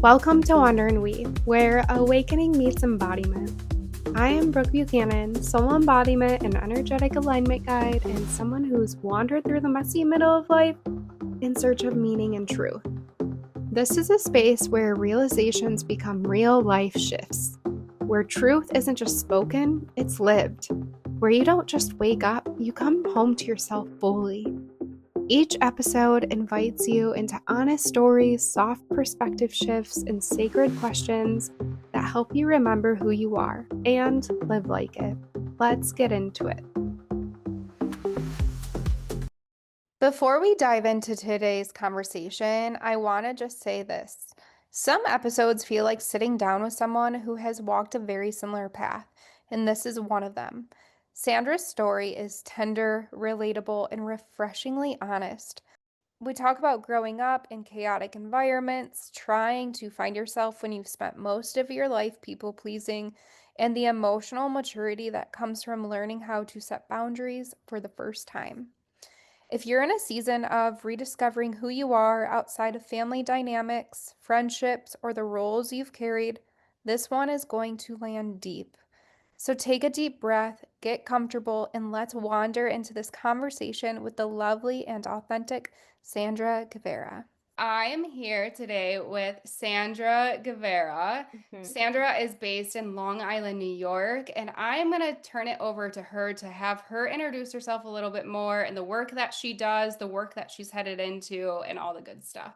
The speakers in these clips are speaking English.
Welcome to Wander and Weave, where awakening meets embodiment. I am Brooke Buchanan, soul embodiment and energetic alignment guide, and someone who's wandered through the messy middle of life in search of meaning and truth. This is a space where realizations become real life shifts, where truth isn't just spoken, it's lived, where you don't just wake up, you come home to yourself fully. Each episode invites you into honest stories, soft perspective shifts, and sacred questions that help you remember who you are and live like it. Let's get into it. Before we dive into today's conversation, I want to just say this. Some episodes feel like sitting down with someone who has walked a very similar path, and this is one of them. Sandra's story is tender, relatable, and refreshingly honest. We talk about growing up in chaotic environments, trying to find yourself when you've spent most of your life people pleasing, and the emotional maturity that comes from learning how to set boundaries for the first time. If you're in a season of rediscovering who you are outside of family dynamics, friendships, or the roles you've carried, this one is going to land deep. So take a deep breath, get comfortable, and let's wander into this conversation with the lovely and authentic Sandra Guevara. I am here today with Sandra Guevara. Mhm. Sandra is based in Long Island, New York, and I'm going to turn it over to her to have her introduce herself a little bit more and the work that she does, the work that she's headed into, and all the good stuff.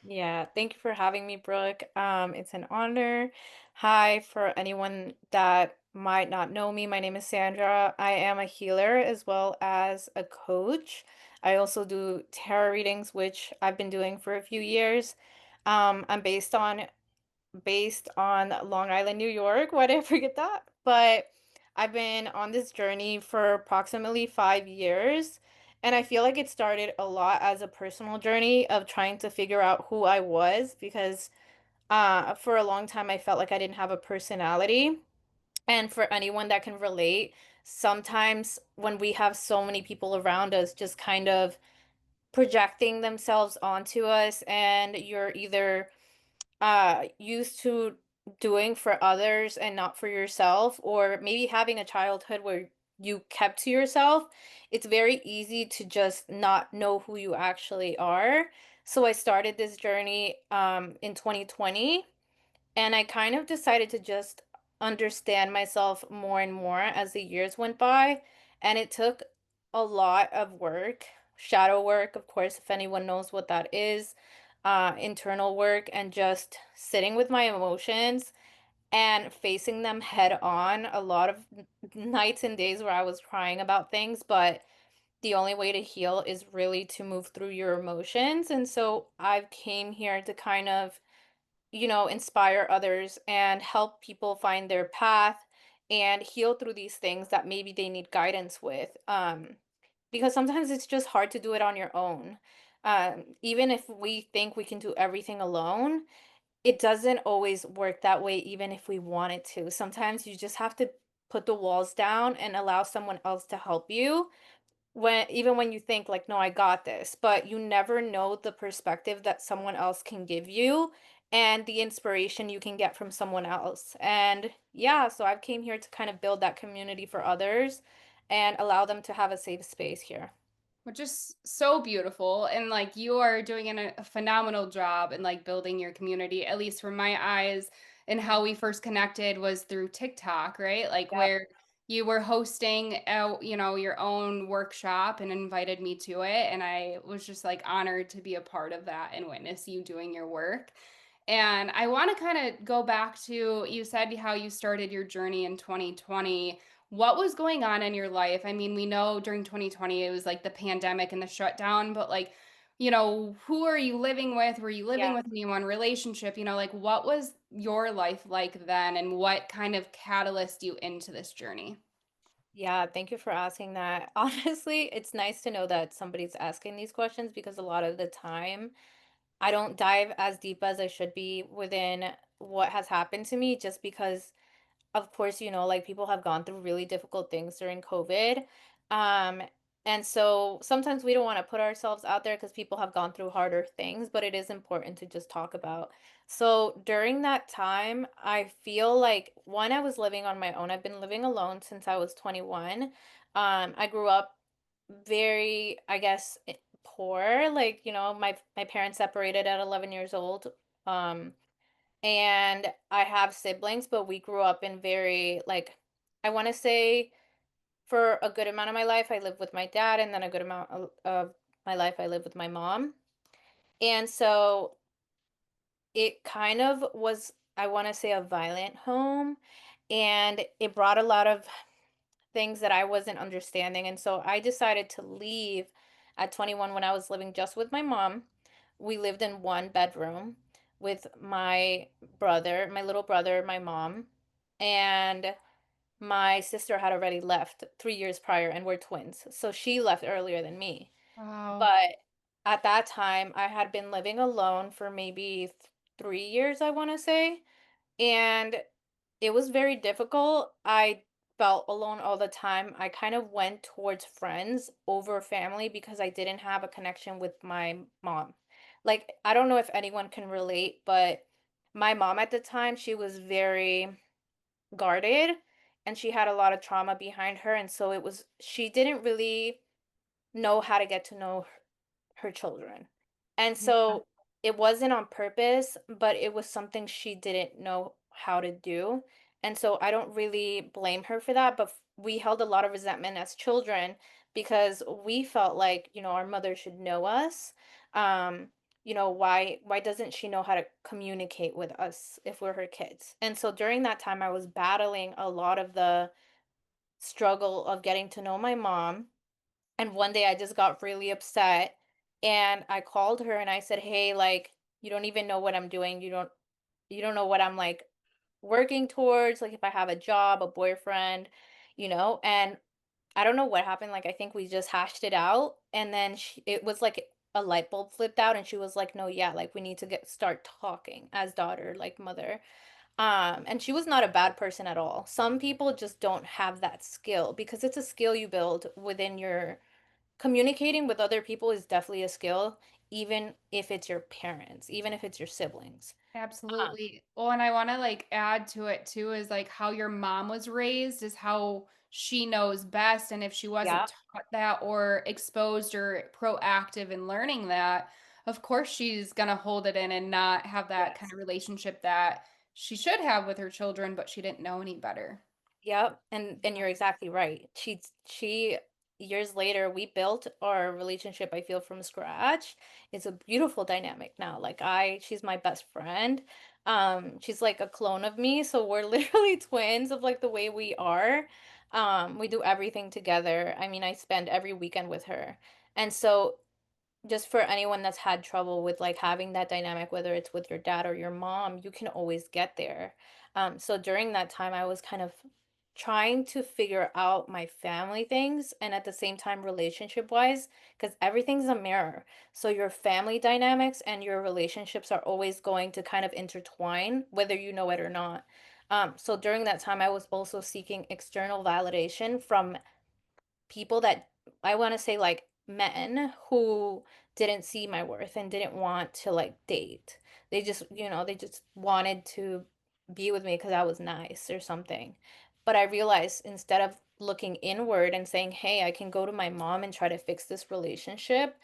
Yeah, thank you for having me, Brooke. It's an honor. Hi, for anyone that might not know me, my name is Sandra. I am a healer as well as a coach. I also do tarot readings, which I've been doing for a few years. I'm based on Long Island, New York. Why did I forget that? But I've been on this journey for approximately 5 years. And I feel like it started a lot as a personal journey of trying to figure out who I was because for a long time I felt like I didn't have a personality. And for anyone that can relate, sometimes when we have so many people around us just kind of projecting themselves onto us, and you're either used to doing for others and not for yourself, or maybe having a childhood where you kept to yourself, it's very easy to just not know who you actually are. So I started this journey in 2020, and I kind of decided to just understand myself more and more as the years went by. And it took a lot of work, shadow work, of course, if anyone knows what that is, internal work, and just sitting with my emotions and facing them head on. A lot of nights and days where I was crying about things, but the only way to heal is really to move through your emotions. And so I came here to kind of inspire others and help people find their path and heal through these things that maybe they need guidance with. Because sometimes it's just hard to do it on your own. Even if we think we can do everything alone, it doesn't always work that way, even if we want it to. Sometimes you just have to put the walls down and allow someone else to help you when you think like, no, I got this, but you never know the perspective that someone else can give you and the inspiration you can get from someone else. And yeah, so I've came here to kind of build that community for others and allow them to have a safe space here. Which is so beautiful. And like you are doing a phenomenal job in like building your community, at least from my eyes. And how we first connected was through TikTok, right? Like Yep. where you were hosting your own workshop and invited me to it. And I was just like honored to be a part of that and witness you doing your work. And I want to kind of go back to you said how you started your journey in 2020. What was going on in your life? I mean, we know during 2020 it was like the pandemic and the shutdown, but like, who are you living with? Were you living Yeah. with anyone? Relationship, like what was your life like then and what kind of catalyzed you into this journey? Yeah, thank you for asking that. Honestly, it's nice to know that somebody's asking these questions because a lot of the time I don't dive as deep as I should be within what has happened to me just because of course, like people have gone through really difficult things during COVID. Um, And so sometimes we don't want to put ourselves out there because people have gone through harder things, but it is important to just talk about. So during that time, I feel like one, I was living on my own. I've been living alone since I was 21. I grew up very, I guess, poor. Like, my parents separated at 11 years old. Um, and I have siblings, but we grew up in very, like, I want to say, for a good amount of my life, I lived with my dad, and then a good amount of my life, I lived with my mom. And so it kind of was, I want to say, a violent home, and it brought a lot of things that I wasn't understanding. And so I decided to leave at 21 when I was living just with my mom. We lived in one bedroom with my brother, my little brother, my mom, and my sister had already left 3 years prior, and we're twins, so she left earlier than me. Wow. But at that time, I had been living alone for maybe 3 years, I wanna say, and it was very difficult. I felt alone all the time. I kind of went towards friends over family because I didn't have a connection with my mom. Like, I don't know if anyone can relate, but my mom at the time, she was very guarded, and she had a lot of trauma behind her, and so it was, she didn't really know how to get to know her children. And Yeah, so it wasn't on purpose, but it was something she didn't know how to do. And so I don't really blame her for that, but we held a lot of resentment as children because we felt like, our mother should know us. Um, why doesn't she know how to communicate with us if we're her kids? And so during that time I was battling a lot of the struggle of getting to know my mom, and one day I just got really upset, and I called her and I said, "Hey, like, you don't even know what I'm doing. You don't know what I'm like working towards, like if I have a job, a boyfriend, and I don't know what happened. Like I think we just hashed it out, and then it was like a light bulb flipped out, and she was like, "No, yeah, like we need to get start talking as daughter, like mother." And she was not a bad person at all. Some people just don't have that skill because it's a skill you build within your communicating with other people is definitely a skill, even if it's your parents, even if it's your siblings. Um, absolutely. Well, and I want to like add to it too is like how your mom was raised is how she knows best. And if she yeah. wasn't taught that or exposed or proactive in learning that, of course she's gonna hold it in and not have that kind Yes. of relationship that she should have with her children, but she didn't know any better. Yep, and you're exactly right. She years later we built our relationship, I feel, from scratch. It's a beautiful dynamic now. Like she's my best friend. She's like a clone of me, so we're literally twins of like the way we are. We do everything together. I mean, I spend every weekend with her. And so just for anyone that's had trouble with like having that dynamic, whether it's with your dad or your mom, you can always get there. So during that time, I was kind of trying to figure out my family things and at the same time, relationship wise, because everything's a mirror. So your family dynamics and your relationships are always going to kind of intertwine, whether you know it or not. So during that time, I was also seeking external validation from people that, I want to say, like men who didn't see my worth and didn't want to like date. They just wanted to be with me because I was nice or something. But I realized instead of looking inward and saying, "Hey, I can go to my mom and try to fix this relationship,"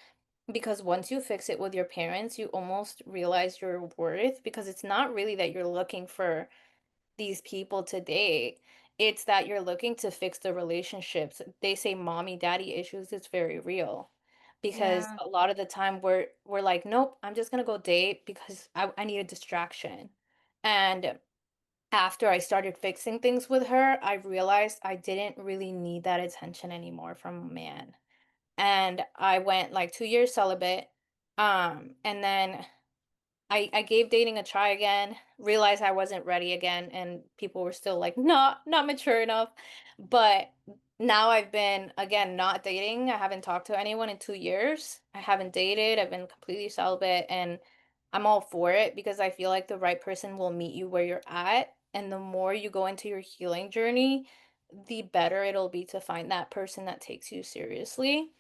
because once you fix it with your parents, you almost realize your worth because it's not really that you're looking for these people to date. It's that you're looking to fix the relationships. They say mommy daddy issues, it's very real. Because Yeah. a lot of the time we're like, nope, I'm just gonna go date because I need a distraction. And after I started fixing things with her, I realized I didn't really need that attention anymore from a man. And I went like 2 years celibate. And then I gave dating a try again, realized I wasn't ready again, and people were still like, not mature enough. But now I've been again not dating. I haven't talked to anyone in 2 years. I haven't dated. I've been completely celibate, and I'm all for it because I feel like the right person will meet you where you're at. And the more you go into your healing journey, the better it'll be to find that person that takes you seriously.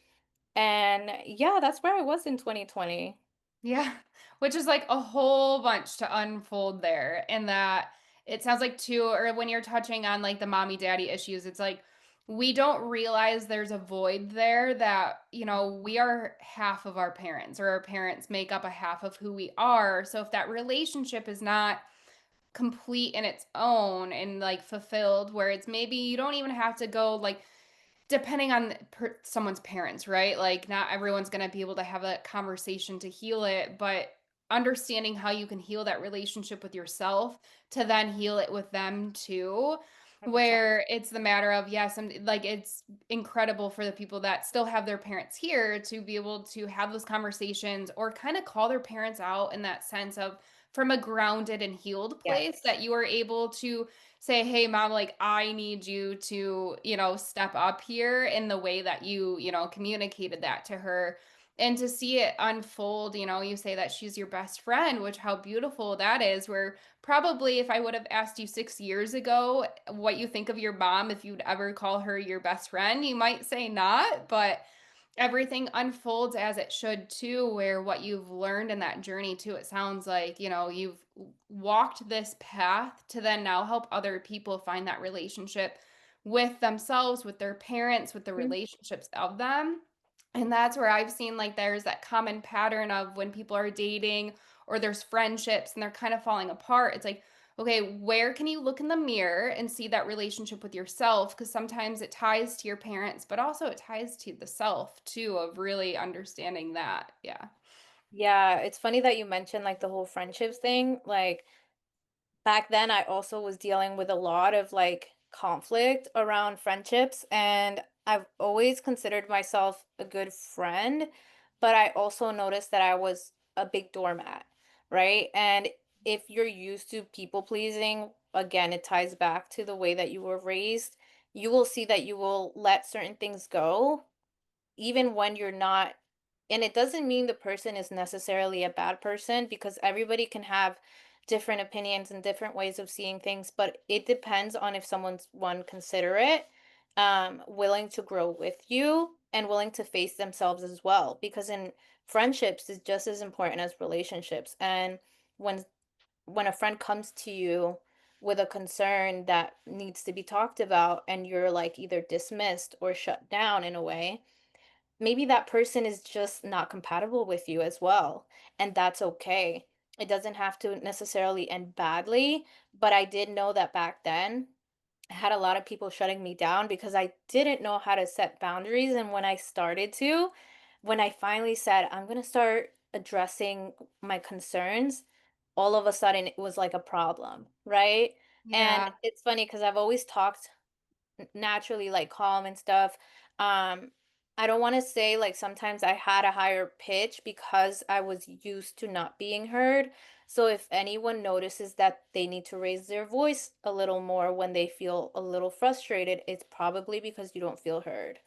And yeah, that's where I was in 2020. Yeah, which is like a whole bunch to unfold there. And that it sounds like too, or when you're touching on like the mommy daddy issues, it's like we don't realize there's a void there that, we are half of our parents, or our parents make up a half of who we are. So if that relationship is not complete in its own and like fulfilled, where it's maybe you don't even have to go like depending on someone's parents, right? Like, not everyone's going to be able to have that conversation to heal it, but understanding how you can heal that relationship with yourself to then heal it with them too. 100%. Where it's the matter of, yes, like it's incredible for the people that still have their parents here to be able to have those conversations or kind of call their parents out in that sense of from a grounded and healed place Yes. that you are able to say, hey, mom, like I need you to, step up here in the way that you communicated that to her. And to see it unfold, you say that she's your best friend, which how beautiful that is. Where probably if I would have asked you 6 years ago what you think of your mom, if you'd ever call her your best friend, you might say not. But everything unfolds as it should too, where what you've learned in that journey too, it sounds like, you've walked this path to then now help other people find that relationship with themselves, with their parents, with the Mhm. relationships of them. And that's where I've seen like there's that common pattern of when people are dating or there's friendships and they're kind of falling apart. It's like, okay, where can you look in the mirror and see that relationship with yourself? Because sometimes it ties to your parents, but also it ties to the self too, of really understanding that. Yeah. Yeah, it's funny that you mentioned like the whole friendships thing. Like back then, I also was dealing with a lot of like conflict around friendships, and I've always considered myself a good friend, but I also noticed that I was a big doormat, right? And if you're used to people pleasing, again, it ties back to the way that you were raised. You will see that you will let certain things go even when you're not, and it doesn't mean the person is necessarily a bad person because everybody can have different opinions and different ways of seeing things, but it depends on if someone's one considerate, willing to grow with you and willing to face themselves as well, because in friendships is just as important as relationships. And when when a friend comes to you with a concern that needs to be talked about and you're like either dismissed or shut down in a way, maybe that person is just not compatible with you as well, and that's okay. It doesn't have to necessarily end badly, but I did know that back then I had a lot of people shutting me down because I didn't know how to set boundaries. And when I finally said, I'm going to start addressing my concerns, all of a sudden it was like a problem, right? And Yeah. it's funny because I've always talked naturally like calm and stuff. Um, I don't want to say like sometimes I had a higher pitch because I was used to not being heard. So if anyone notices that they need to raise their voice a little more when they feel a little frustrated, it's probably because you don't feel heard.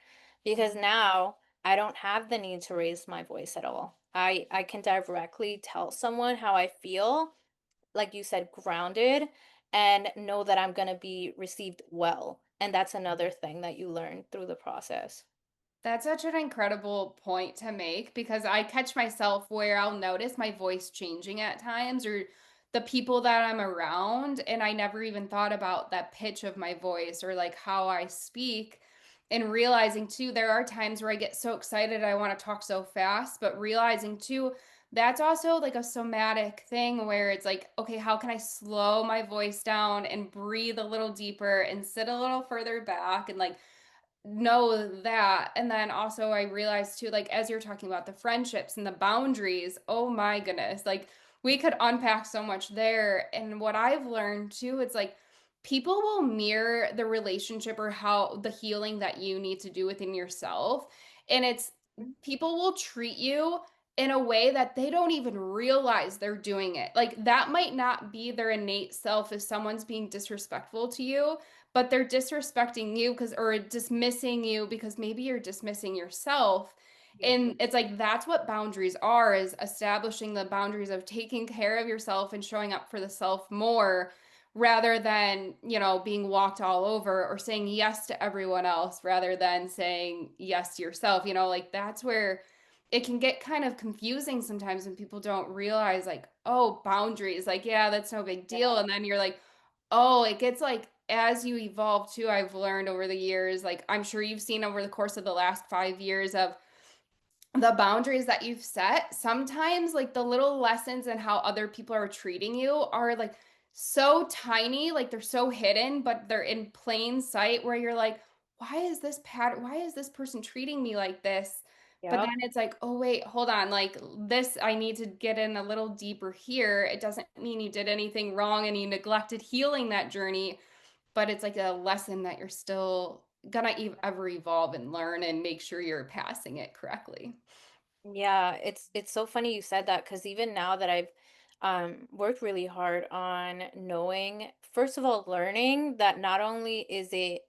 Because now I don't have the need to raise my voice at all. I can directly tell someone how I feel, like you said, grounded, and know that I'm going to be received well. And that's another thing that you learn through the process. That's such an incredible point to make because I catch myself where I'll notice my voice changing at times or the people that I'm around. And I never even thought about that pitch of my voice or like how I speak. And realizing too, there are times where I get so excited, I want to talk so fast, but realizing too, that's also like a somatic thing where it's like, okay, how can I slow my voice down and breathe a little deeper and sit a little further back and like know that. And then also I realized too, like as you're talking about the friendships and the boundaries, oh my goodness, like we could unpack so much there. And what I've learned too, it's like people will mirror the relationship or how the healing that you need to do within yourself. And it's people will treat you in a way that they don't even realize they're doing it. Like that might not be their innate self if someone's being disrespectful to you, but they're disrespecting you because or dismissing you because maybe you're dismissing yourself. Yeah. And it's like that's what boundaries are, is establishing the boundaries of taking care of yourself and showing up for the self more, rather than, being walked all over or saying yes to everyone else rather than saying yes to yourself. Like that's where it can get kind of confusing sometimes when people don't realize, like, oh, boundaries, like, yeah, that's no big deal. And then you're like, oh, it gets like, as you evolve too, I've learned over the years, like, I'm sure you've seen over the course of the last 5 years of the boundaries that you've set, sometimes like the little lessons and how other people are treating you are like so tiny, like they're so hidden, but they're in plain sight where you're like, why is this person treating me like this? But then Yep. it's like, oh wait, hold on, like this, I need to get in a little deeper here. It doesn't mean you did anything wrong and you neglected healing that journey, but it's like a lesson that you're still gonna ever evolve and learn and make sure you're passing it correctly. Yeah, it's so funny you said that because even now that I've worked really hard on knowing, first of all, learning that not only is it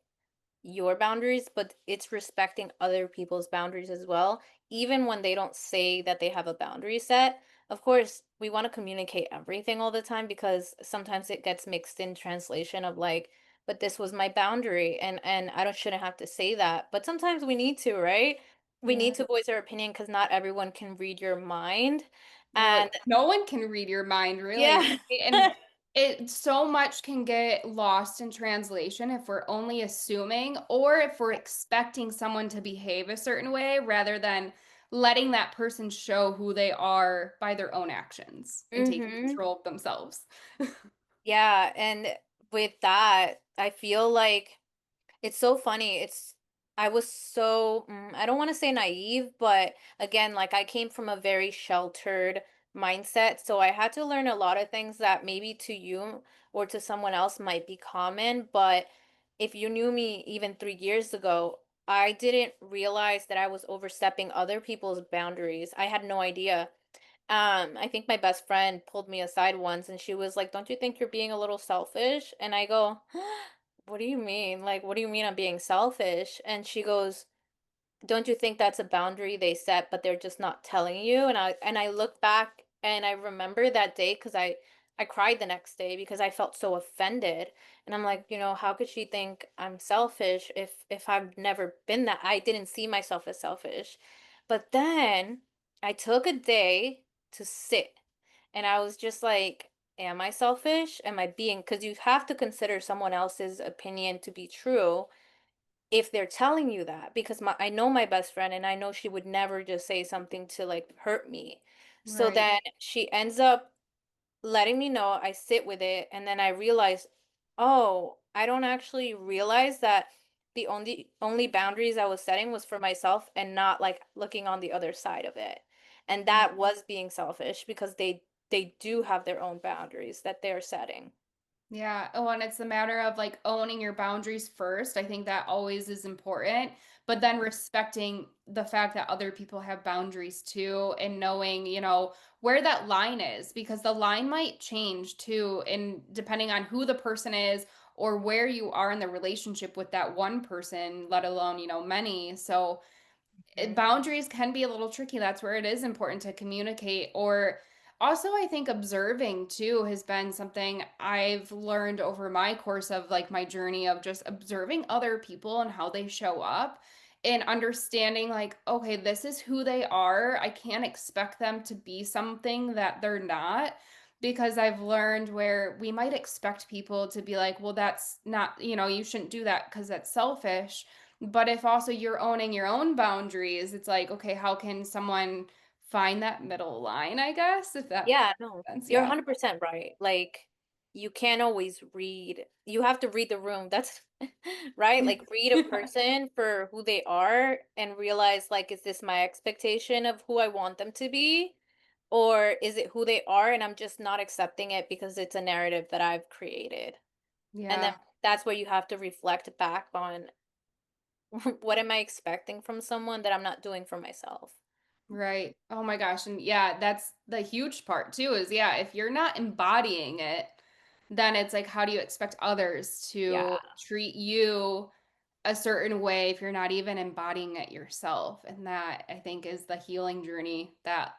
your boundaries, but it's respecting other people's boundaries as well, even when they don't say that they have a boundary set. Of course, we want to communicate everything all the time because sometimes it gets mixed in translation of like, but this was my boundary and I don't shouldn't have to say that. But sometimes we need to, right? We Yeah. need to voice our opinion because not everyone can read your mind. Well, And no one can read your mind, really. yeah. And it so much can get lost in translation if we're only assuming or if we're expecting someone to behave a certain way rather than letting that person show who they are by their own actions and taking Mm-hmm. control of themselves. Yeah, and with that, I feel like it's so funny. I was so, I don't want to say naive, but again, like I came from a very sheltered mindset. So I had to learn a lot of things that maybe to you or to someone else might be common. But if you knew me even 3 years ago, I didn't realize that I was overstepping other people's boundaries. I had no idea. I think my best friend pulled me aside once and she was like, "Don't you think you're being a little selfish?" And I go, "What do you mean? Like, what do you mean I'm being selfish?" And she goes, "Don't you think that's a boundary they set, but they're just not telling you?" And I look back and I remember that day because I cried the next day because I felt so offended. And I'm like, how could she think I'm selfish if I've never been that? I didn't see myself as selfish. But then I took a day to sit and I was just like, am I selfish? Am I being, because you have to consider someone else's opinion to be true if they're telling you that, because I know my best friend and I know she would never just say something to like hurt me. So Right. then she ends up letting me know, I sit with it, and then I realize, oh, I don't actually realize that the only boundaries I was setting was for myself and not like looking on the other side of it. And that was being selfish because they do have their own boundaries that they're setting. Yeah. Oh, and it's a matter of like owning your boundaries first. I think that always is important, but then respecting the fact that other people have boundaries too and knowing, where that line is because the line might change too, and depending on who the person is or where you are in the relationship with that one person, let alone, many. So, Mhm. boundaries can be a little tricky. That's where it is important to communicate. Or also, I think observing too has been something I've learned over my course of like my journey of just observing other people and how they show up and understanding, like, okay, this is who they are. I can't expect them to be something that they're not. Because I've learned where we might expect people to be like, well, that's not, you shouldn't do that because that's selfish, but if also you're owning your own boundaries, it's like, okay, how can someone find that middle line, I guess, if that Yeah, no, makes sense? you're Yeah. 100% right. Like, you can't always read. You have to read the room. That's right. Like, read a Yeah. person for who they are and realize, like, is this my expectation of who I want them to be? Or is it who they are and I'm just not accepting it because it's a narrative that I've created? And then Yeah. that's where you have to reflect back on what am I expecting from someone that I'm not doing for myself? Right. Oh my gosh. And yeah, that's the huge part too, is yeah, if you're not embodying it, then it's like, how do you expect others Yeah. to treat you a certain way if you're not even embodying it yourself? And that I think is the healing journey that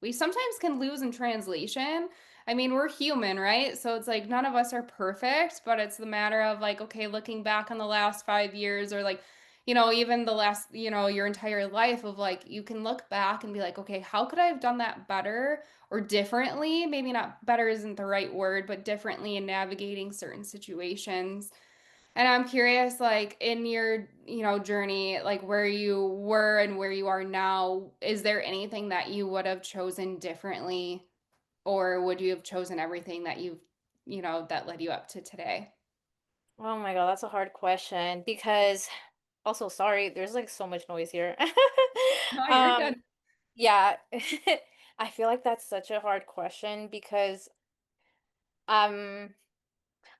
we sometimes can lose in translation. I mean, we're human, right? So it's like none of us are perfect, but it's the matter of like, okay, looking back on the last 5 years or like, even the last, your entire life of like, you can look back and be like, okay, how could I have done that better or differently? Maybe not better isn't the right word, but differently in navigating certain situations. And I'm curious, like in your, journey, like where you were and where you are now, is there anything that you would have chosen differently, or would you have chosen everything that that led you up to today? Oh my God, that's a hard question because also sorry, there's like so much noise here. No, you're Um, good. yeah, I feel like that's such a hard question because um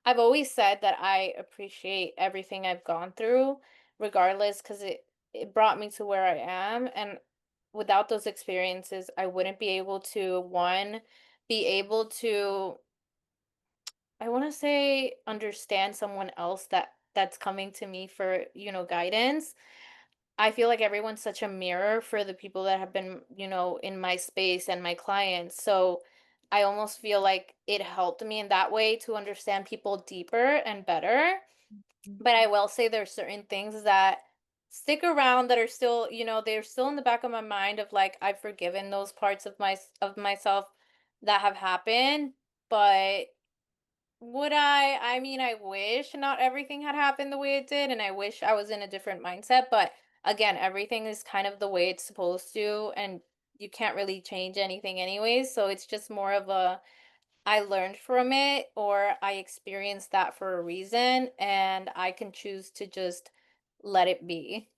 I've always said that I appreciate everything I've gone through, regardless, because it brought me to where I am. And without those experiences, I wouldn't be able to, one, be able to, I want to say, understand someone else that's coming to me for, guidance. I feel like everyone's such a mirror for the people that have been, in my space and my clients. So I almost feel like it helped me in that way to understand people deeper and better. But I will say there's certain things that stick around that are still, they're still in the back of my mind of like I've forgiven those parts of myself that have happened, but would I mean, I wish not everything had happened the way it did, and I wish I was in a different mindset, but again, everything is kind of the way it's supposed to, and you can't really change anything anyways, so it's just more of a I learned from it or I experienced that for a reason, and I can choose to just let it be.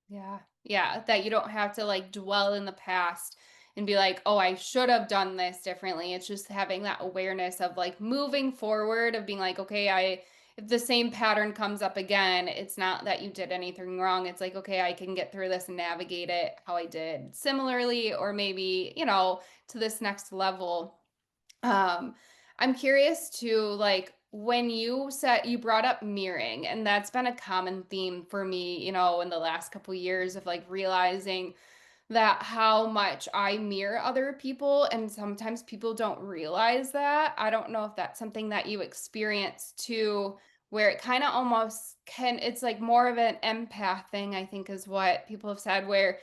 Yeah. Yeah, that you don't have to like dwell in the past and be like, "Oh, I should have done this differently." It's just having that awareness of like moving forward of being like, "Okay, I if the same pattern comes up again, it's not that you did anything wrong. It's like, okay, I can get through this and navigate it how I did similarly or maybe, to this next level." Um, I'm curious too, like when you brought up mirroring, and that's been a common theme for me, in the last couple years of like realizing that how much I mirror other people, and sometimes people don't realize that. I don't know if that's something that you experience too, where it kind of almost it's like more of an empath thing, I think is what people have said, where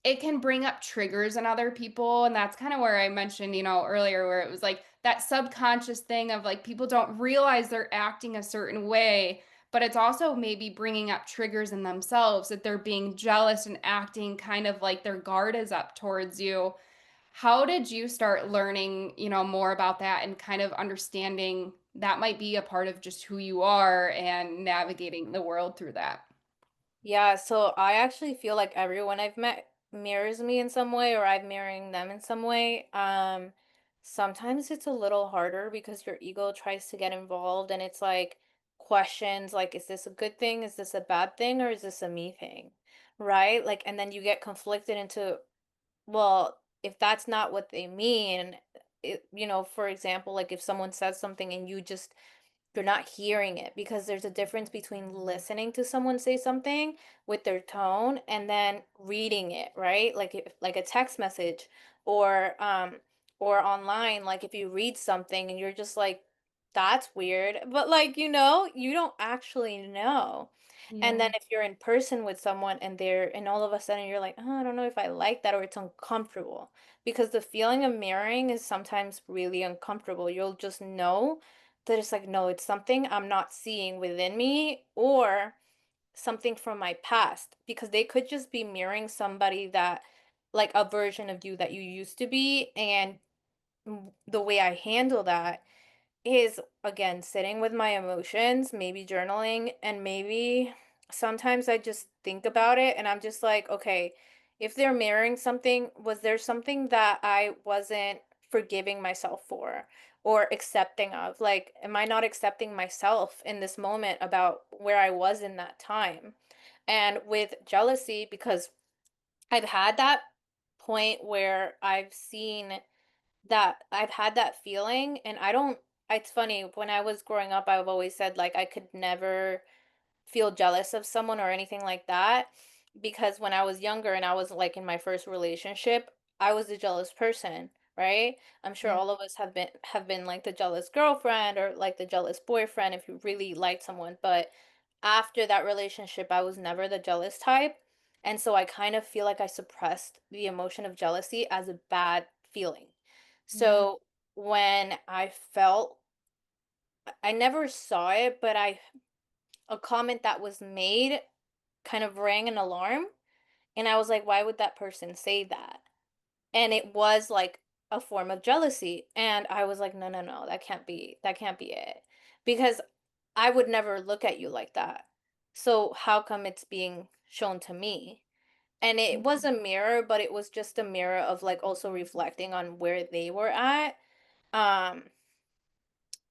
it can bring up triggers in other people, and that's kind of where I mentioned, earlier where it was like that subconscious thing of like people don't realize they're acting a certain way, but it's also maybe bringing up triggers in themselves that they're being jealous and acting kind of like their guard is up towards you. How did you start learning, more about that and kind of understanding that might be a part of just who you are and navigating the world through that? Yeah, so I actually feel like everyone I've met mirrors me in some way or I'm mirroring them in some way. Sometimes it's a little harder because your ego tries to get involved and it's like questions like, is this a good thing? Is this a bad thing? Or is this a me thing? Right? Like, and then you get conflicted into, well, if that's not what they mean, for example, like if someone says something and you're not hearing it because there's a difference between listening to someone say something with their tone and then reading it, right? Like if, like a text message or online, like if you read something and you're just like that's weird, but like you don't actually know. And then Yeah. if you're in person with someone and all of a sudden you're like, "Oh, I don't know if I like that," or it's uncomfortable. Because the feeling of mirroring is sometimes really uncomfortable. You'll just know that it's like, no, it's something I'm not seeing within me or something from my past because they could just be mirroring somebody that like a version of you that you used to be and the way I handle that is again sitting with my emotions, maybe journaling, and maybe sometimes I just think about it and I'm just like, okay, if they're mirroring something, was there something that I wasn't forgiving myself for or accepting of? Like, am I not accepting myself in this moment about where I was in that time? And with jealousy, because I've had that point where I've had that feeling and I don't it's funny, when I was growing up, I've always said like I could never feel jealous of someone or anything like that because when I was younger and I was like in my first relationship, I was a jealous person, right? I'm sure Yeah. all of us have been like the jealous girlfriend or like the jealous boyfriend if you really liked someone, but after that relationship, I was never the jealous type. And so I kind of feel like I suppressed the emotion of jealousy as a bad feeling. Yeah. So when I felt I never saw it, but I a comment that was made kind of rang an alarm, and I was like, why would that person say that? And it was like a form of jealousy, and I was like, no, no, no, that can't be it, because I would never look at you like that. So how come it's being shown to me? And it was a mirror, but it was just a mirror of like also reflecting on where they were at. Um,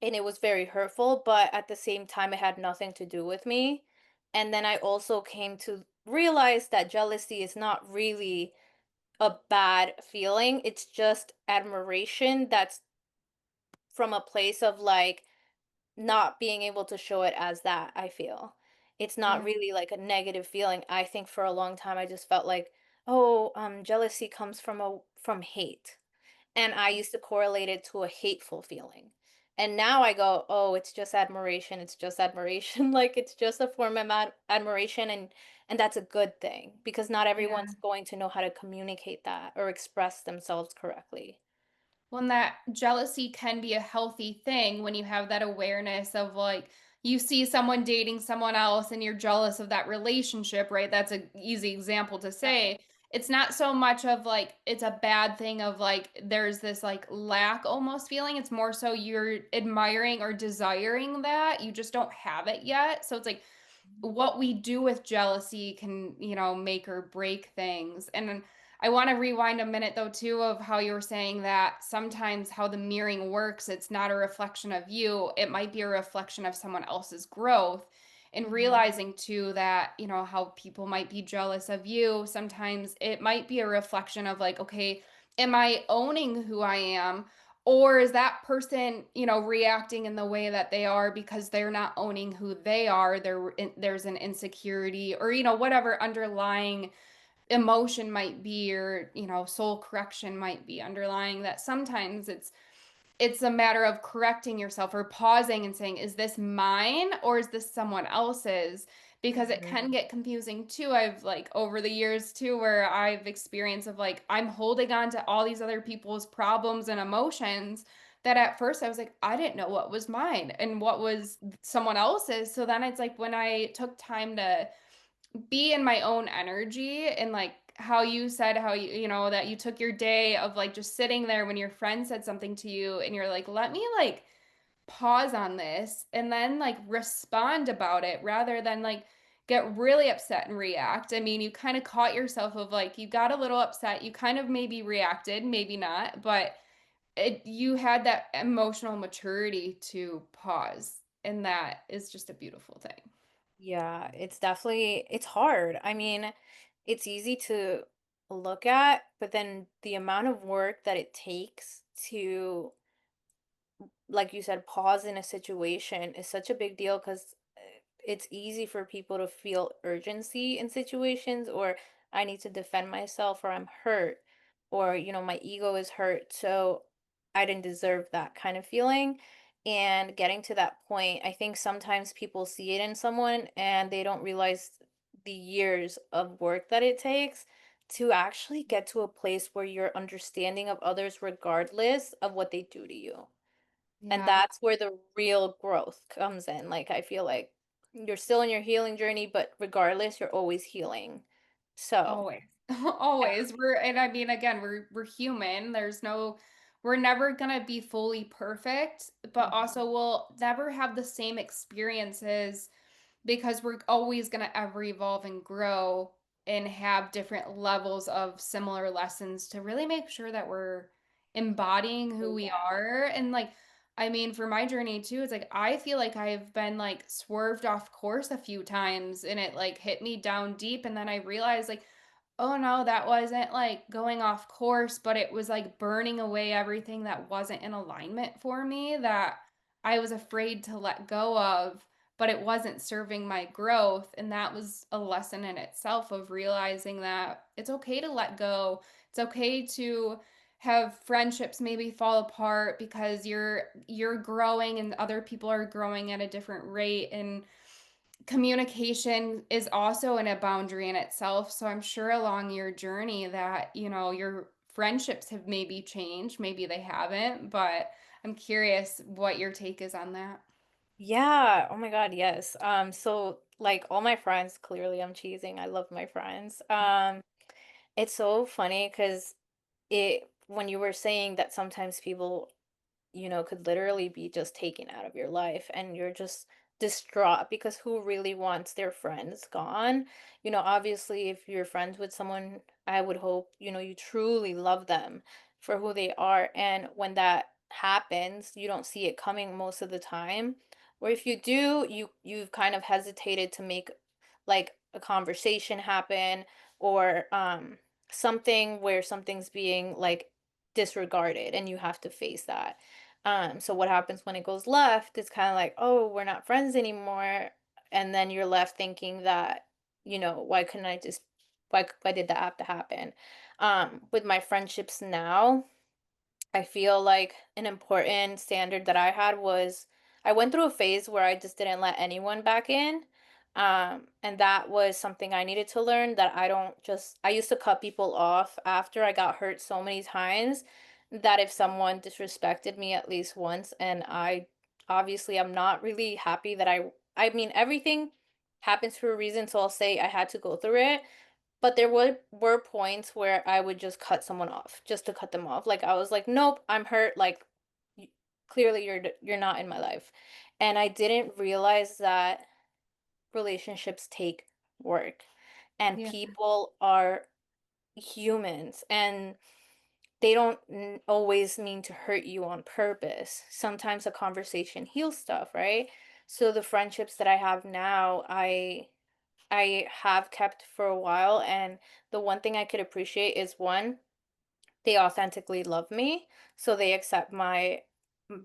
and it was very hurtful, but at the same time, it had nothing to do with me. And then I also came to realize that jealousy is not really a bad feeling. It's just admiration that's from a place of like not being able to show it as that, I feel. It's not Yeah. really like a negative feeling. I think for a long time I just felt like, oh, jealousy comes from hate. And I used to correlate it to a hateful feeling. And now I go, oh, it's just admiration. It's just admiration. Like it's just a form of admiration, and that's a good thing because not everyone's Yeah. going to know how to communicate that or express themselves correctly. When that jealousy can be a healthy thing when you have that awareness of like you see someone dating someone else and you're jealous of that relationship, right? That's an easy example to Yeah. say. It's not so much of like it's a bad thing of like there's this like lack almost feeling. It's more so you're admiring or desiring that. You just don't have it yet. So it's like what we do with jealousy can, make or break things. And I want to rewind a minute though too of how you were saying that sometimes how the mirroring works, it's not a reflection of you, it might be a reflection of someone else's growth. And Mhm. realizing too that, how people might be jealous of you, sometimes it might be a reflection of like, okay, am I owning who I am? Or is that person, reacting in the way that they are because they're not owning who they are? There's an insecurity or, whatever underlying emotion might be or, soul correction might be underlying that sometimes it's a matter of correcting yourself or pausing and saying, is this mine or is this someone else's? Because it Mhm. can get confusing too. I've like over the years too, where I've experienced of like, I'm holding on to all these other people's problems and emotions that at first I was like, I didn't know what was mine and what was someone else's. So then it's like when I took time to be in my own energy and like how you said how that you took your day of like just sitting there when your friend said something to you and you're like let me like pause on this and then like respond about it rather than like get really upset and react. I mean, you kind of caught yourself of like you got a little upset, you kind of maybe reacted, maybe not, but you had that emotional maturity to pause and that is just a beautiful thing. Yeah, it's hard. I mean, it's easy to look at, but then the amount of work that it takes to, like you said, pause in a situation is such a big deal because it's easy for people to feel urgency in situations, or I need to defend myself, or I'm hurt, or, my ego is hurt. So I didn't deserve that kind of feeling. And getting to that point, I think sometimes people see it in someone and they don't realize the years of work that it takes to actually get to a place where you're understanding of others regardless of what they do to you. And Yeah, that's where the real growth comes in. Like, I feel like you're still in your healing journey, but regardless, you're always healing. So, always. yeah. Always. And I mean again, we're human. We're never gonna be fully perfect, but Mhm. also we'll never have the same experiences because we're always going to ever evolve and grow and have different levels of similar lessons to really make sure that we're embodying who Oh, we yeah. are. And like, I mean, for my journey too, it's like I feel like I've been like swerved off course a few times and it like hit me down deep. And then I realized like, oh no, that wasn't like going off course, but it was like burning away everything that wasn't in alignment for me that I was afraid to let go of, but it wasn't serving my growth. And that was a lesson in itself of realizing that it's okay to let go. It's okay to have friendships maybe fall apart because you're growing and other people are growing at a different rate, and communication is also in a boundary in itself. So I'm sure along your journey that, your friendships have maybe changed, maybe they haven't, but I'm curious what your take is on that. Yeah, oh my God, yes. So like all my friends, clearly I'm cheesing. I love my friends. It's so funny because it when you were saying that sometimes people could literally be just taken out of your life and you're just distraught because who really wants their friends gone? Obviously, if you're friends with someone, I would hope, you truly love them for who they are. And when that happens, you don't see it coming most of the time. Or if you do, you've kind of hesitated to make like a conversation happen or something where something's being like disregarded and you have to face that. So what happens when it goes left is kind of like, oh, we're not friends anymore. And then you're left thinking that, why couldn't I just, why did that have to happen? With my friendships now, I feel like an important standard that I had was I went through a phase where I just didn't let anyone back in. And that was something I needed to learn that I used to cut people off after I got hurt so many times that if someone disrespected me at least once, and obviously I'm not really happy that I mean, everything happens for a reason, so I'll say I had to go through it, but there were points where I would just cut someone off, just to cut them off. Like I was like, "Nope, I'm hurt. Like y- clearly you're not in my life." And I didn't realize that relationships take work and Yeah. people are humans and they don't always mean to hurt you on purpose. Sometimes a conversation heals stuff, right? So the friendships that I have now, I have kept for a while, and the one thing I could appreciate is one, they authentically love me, so they accept my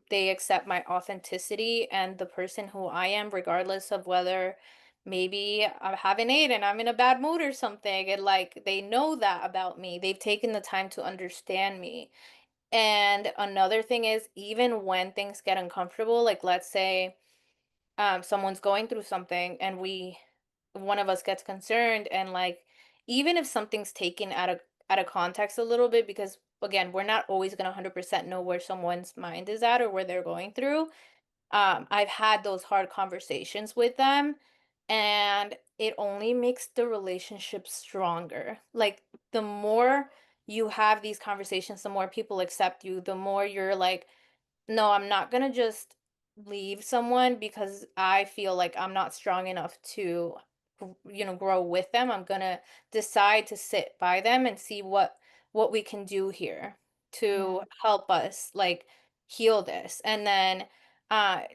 authenticity and the person who I am, regardless of whether maybe I haven't ate and I'm in a bad mood or something, and like they know that about me. They've taken the time to understand me. And another thing is, even when things get uncomfortable, like let's say someone's going through something and one of us gets concerned, and like even if something's taken out of context a little bit, because again we're not always going to 100% know where someone's mind is at or where they're going through. I've had those hard conversations with them, and it only makes the relationship stronger. Like the more you have these conversations, the more people accept you, the more you're like, no, I'm not gonna just leave someone because I feel like I'm not strong enough to, grow with them. I'm gonna decide to sit by them and see what we can do here Yeah. to help us like heal this. And then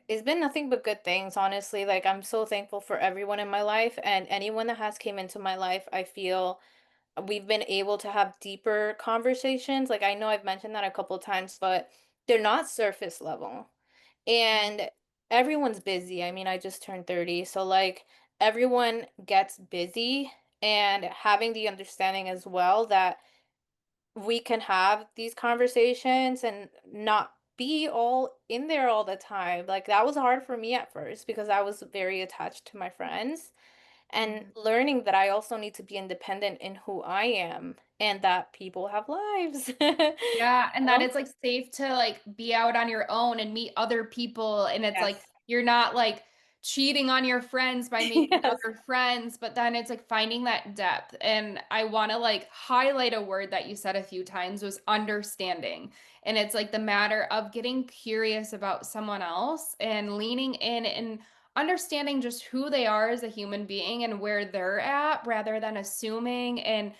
it's been nothing but good things, honestly. Like I'm so thankful for everyone in my life and anyone that has came into my life. I feel we've been able to have deeper conversations. Like I know I've mentioned that a couple times, but they're not surface level. And everyone's busy. I mean, I just turned 30, so like everyone gets busy, and having the understanding as well that we can have these conversations and not be all in there all the time. Like that was hard for me at first because I was very attached to my friends, and Mhm. learning that I also need to be independent in who I am and that people have lives. Yeah, and that Oh, it's like safe to like be out on your own and meet other people, and it's like yes. you're not like cheating on your friends by making Yes. other friends, but then it's like finding that depth. And I want to like highlight a word that you said a few times was understanding. And it's like the matter of getting curious about someone else and leaning in and understanding just who they are as a human being and where they're at rather than assuming. And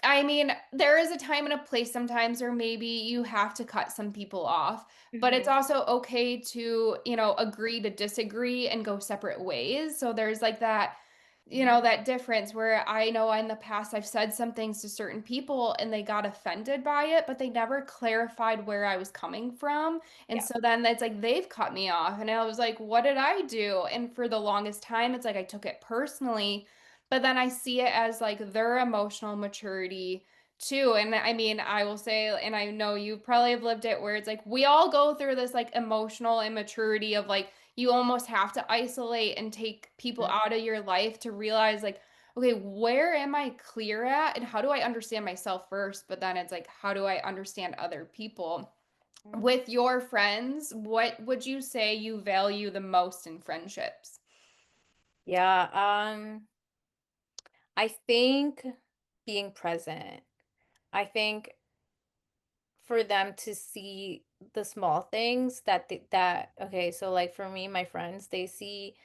I mean, there is a time and a place sometimes where maybe you have to cut some people off, but it's Mhm. also okay to, agree to disagree and go separate ways. So there's like that, that difference where I know in the past I've said some things to certain people and they got offended by it, but they never clarified where I was coming from. And Yeah. so then it's like they've cut me off. And I was like, what did I do? And for the longest time, it's like I took it personally, but then I see it as like their emotional maturity too. And I mean, I will say, and I know you probably have lived it where it's like we all go through this like emotional immaturity of like you almost have to isolate and take people Mhm. out of your life to realize like, okay, where am I clear at and how do I understand myself first? But then it's like, how do I understand other people? With your friends, what would you say you value the most in friendships? Yeah, I think being present. I think for them to see the small things that okay, so like for me, my friends, they see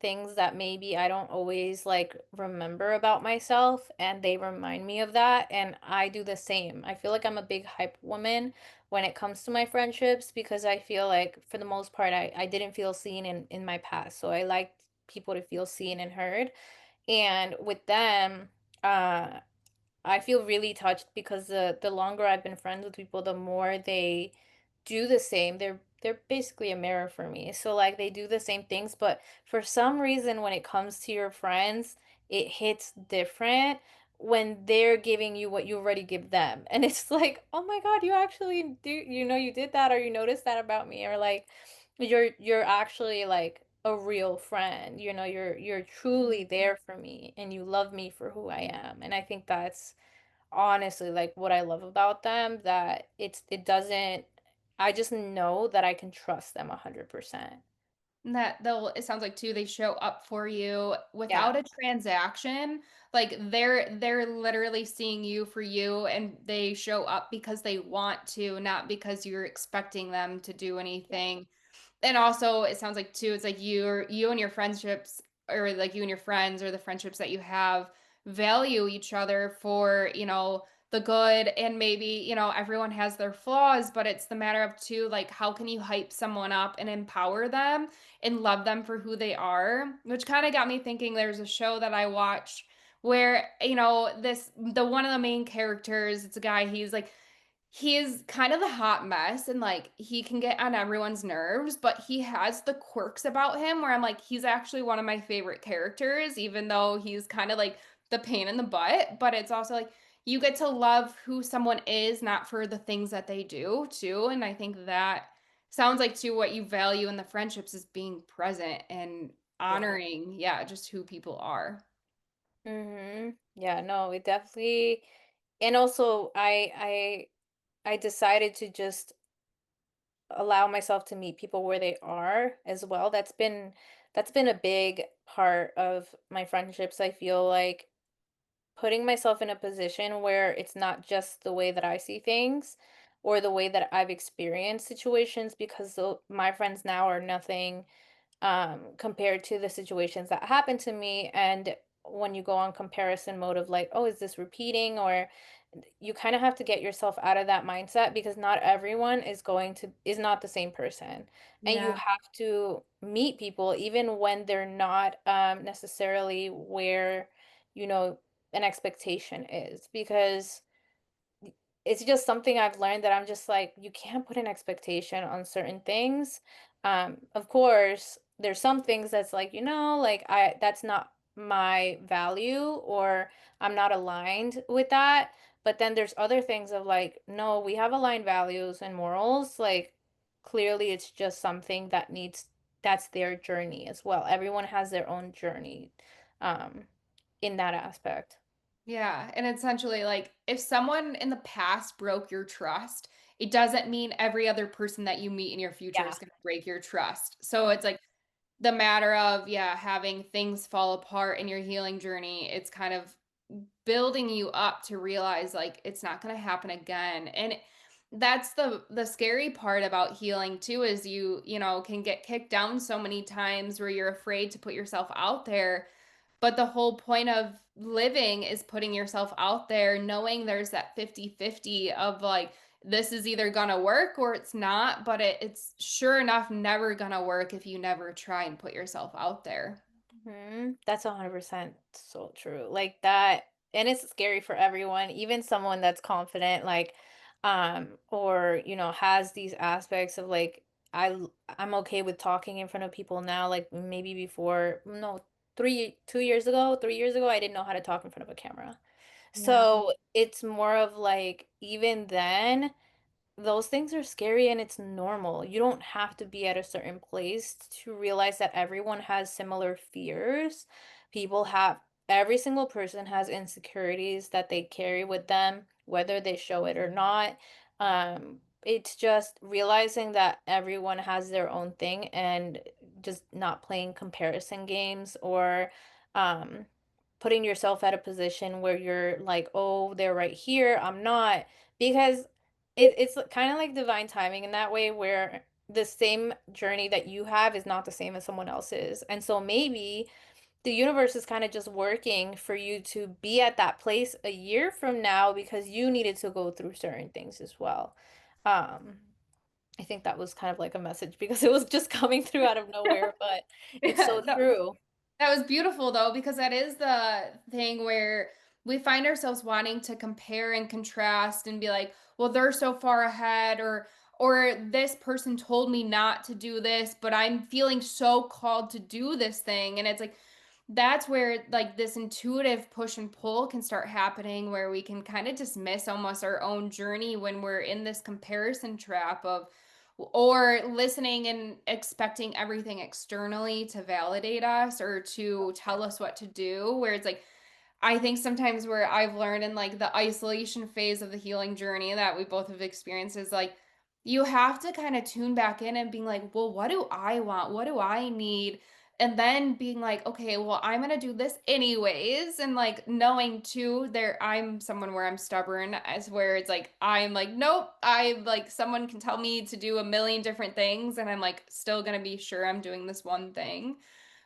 things that maybe I don't always like remember about myself, and they remind me of that, and I do the same. I feel like I'm a big hype woman when it comes to my friendships because I feel like for the most part I didn't feel seen in my past. So I like people to feel seen and heard. And with them, uh I feel really touched because the longer I've been friends with people, the more they do the same. They're basically a mirror for me. So like they do the same things, but for some reason when it comes to your friends, it hits different when they're giving you what you already give them. And it's like, "Oh my God, you actually do you did that or you noticed that about me," or like you're actually like a real friend. You're truly there for me and you love me for who I am. And I think that's honestly like what I love about them, that it doesn't I just know that I can trust them 100%. And that they'll it sounds like too they show up for you Yeah. without a transaction. Like they're literally seeing you for you and they show up because they want to, not because you're expecting them to do Yeah. anything. And also it sounds like too it's like you and your friendships or like you and your friends or the friendships that you have value each other for the good, and maybe everyone has their flaws, but it's the matter of too like how can you hype someone up and empower them and love them for who they are, which kind of got me thinking. There's a show that I watched where the one of the main characters, it's a guy, he's kind of the hot mess and like he can get on everyone's nerves, but he has the quirks about him where I'm like, he's actually one of my favorite characters, even though he's kind of like the pain in the butt. But it's also like you get to love who someone is, not for the things that they do, too. And I think that sounds like, too, what you value in the friendships is being present and Yeah. honoring, yeah, just who people are. Yeah, no, it definitely. And also I decided to just allow myself to meet people where they are as well. That's been a big part of my friendships. I feel like putting myself in a position where it's not just the way that I see things or the way that I've experienced situations, because my friends now are nothing compared to the situations that happened to me. And when you go on comparison mode of like, oh, is this repeating? Or you kind of have to get yourself out of that mindset because not everyone is not the same person. And you Yeah. have to meet people even when they're not necessarily where, you know, an expectation is, because it's just something I've learned that I'm just like, you can't put an expectation on certain things. Of course, there's some things that's like, like that's not my value, or I'm not aligned with that. But then there's other things of like, no, we have aligned values and morals. Like clearly it's just something that's their journey as well. Everyone has their own journey um in that aspect. Yeah, and essentially, like, if someone in the past broke your trust, it doesn't mean every other person that you meet in your future Yeah. is going to break your trust. So it's like the matter of, yeah, having things fall apart in your healing journey. It's kind of building you up to realize like it's not going to happen again. And that's the scary part about healing too, is you can get kicked down so many times where you're afraid to put yourself out there, but the whole point of living is putting yourself out there, knowing there's that 50-50 of like, this is either gonna work or it's not, but it's sure enough never gonna work if you never try and put yourself out there. That's 100% so true. Like that, and it's scary for everyone, even someone that's confident, like, or has these aspects of like, I'm okay with talking in front of people now. Like maybe before, no, 2 years ago, 3 years ago, I didn't know how to talk in front of a camera. Yeah. So it's more of like, even then, those things are scary and it's normal. You don't have to be at a certain place to realize that everyone has similar fears. People have, every single person has insecurities that they carry with them, whether they show it or not. It's just realizing that everyone has their own thing and just not playing comparison games or um, putting yourself at a position where you're like, oh, they're right here, I'm not. Because it's kind of like divine timing in that way, where the same journey that you have is not the same as someone else's. And so maybe the universe is kind of just working for you to be at that place a year from now because you needed to go through certain things as well. Um, I think that was kind of like a message because it was just coming through out of nowhere, but it's Yeah, so true. that was beautiful though, because that is the thing where we find ourselves wanting to compare and contrast and be like, well, they're so far ahead, or this person told me not to do this, but I'm feeling so called to do this thing. And it's like that's where like this intuitive push and pull can start happening, where we can kind of dismiss almost our own journey when we're in this comparison trap of, or listening and expecting everything externally to validate us or to tell us what to do, where it's like I think sometimes where I've learned in like the isolation phase of the healing journey that we both have experienced is like you have to kind of tune back in and being like, well, what do I want? What do I need? And then being like, okay, well, I'm gonna do this anyways. And like knowing too, there I'm someone where I'm stubborn, as where it's like I'm like, nope, I like someone can tell me to do a million different things, and I'm like still gonna be sure I'm doing this one thing.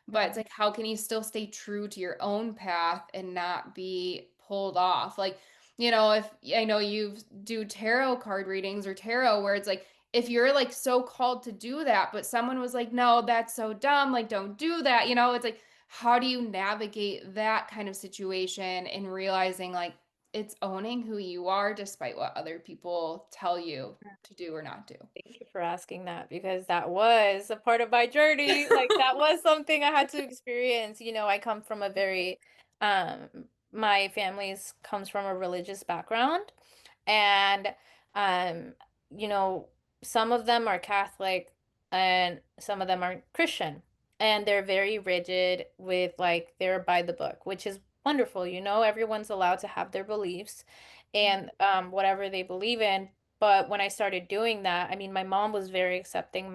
But it's Mhm. like, how can you still stay true to your own path and not be pulled off? Like, if I know you do tarot card readings or tarot, where it's like, if you're like so called to do that, but someone was like, no, that's so dumb, like, don't do that, it's like, how do you navigate that kind of situation and realizing like it's owning who you are despite what other people tell you to do or not do? Thank you for asking that because that was a part of my journey. Like that was something I had to experience. I come from a very my family's comes from a religious background and um you know some of them are Catholic and some of them are Christian and they're very rigid with like they're by the book, which is wonderful. Everyone's allowed to have their beliefs and whatever they believe in, but when I started doing that, I mean, my mom was very accepting.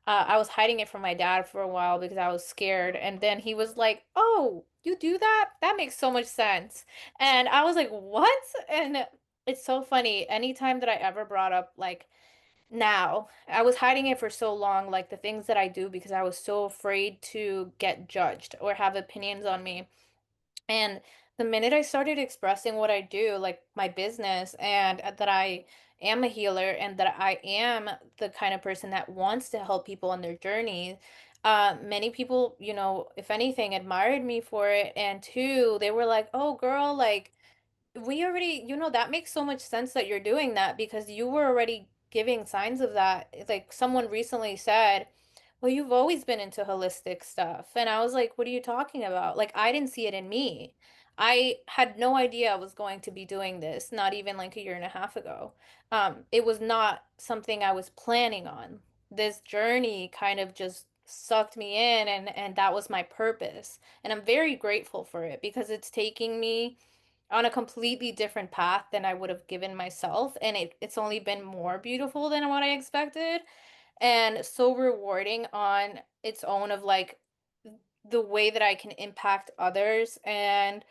I was hiding it from my dad for a while because I was scared. And then he was like, "Oh, you do that? That makes so much sense." And I was like, "What?" And it's so funny. Anytime that I ever brought up, like, now, I was hiding it for so long, like the things that I do because I was so afraid to get judged or have opinions on me. And the minute I started expressing what I do, like my business, and that I am a healer and that I am the kind of person that wants to help people on their journey, many people, if anything, admired me for it. And two, they were like, oh, girl, like, we already, that makes so much sense that you're doing that because you were already giving signs of that. Like someone recently said, well, you've always been into holistic stuff. And I was like, what are you talking about? Like, I didn't see it in me. I had no idea I was going to be doing this, not even like a year and a half ago. It was not something I was planning on. This journey kind of just sucked me in and that was my purpose. And I'm very grateful for it because it's taking me on a completely different path than I would have given myself. And it's only been more beautiful than what I expected and so rewarding on its own of like the way that I can impact others. And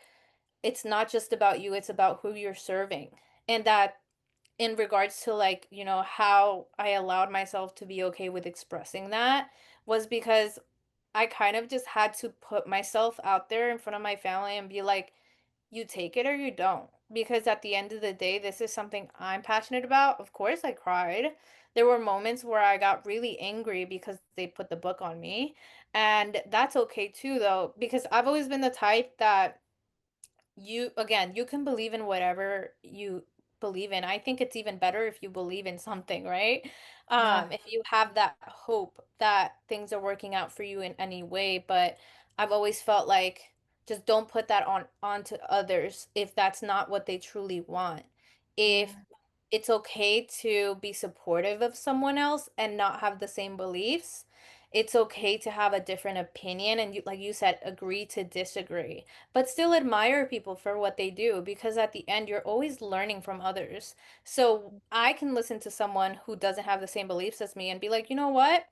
it's not just about you, it's about who you're serving. And that in regards to like, how I allowed myself to be okay with expressing that was because I kind of just had to put myself out there in front of my family and be like, you take it or you don't. Because at the end of the day, this is something I'm passionate about. Of course, I cried. There were moments where I got really angry because they put the book on me. And that's okay too, though, because I've always been the type that again, you can believe in whatever you believe in. I think it's even better if you believe in something, right? Yeah. If you have that hope that things are working out for you in any way. But I've always felt like just don't put that onto others if that's not what they truly want. If Yeah. it's okay to be supportive of someone else and not have the same beliefs. It's okay to have a different opinion and you, like you said, agree to disagree, but still admire people for what they do because at the end you're always learning from others. So I can listen to someone who doesn't have the same beliefs as me and be like, "You know what?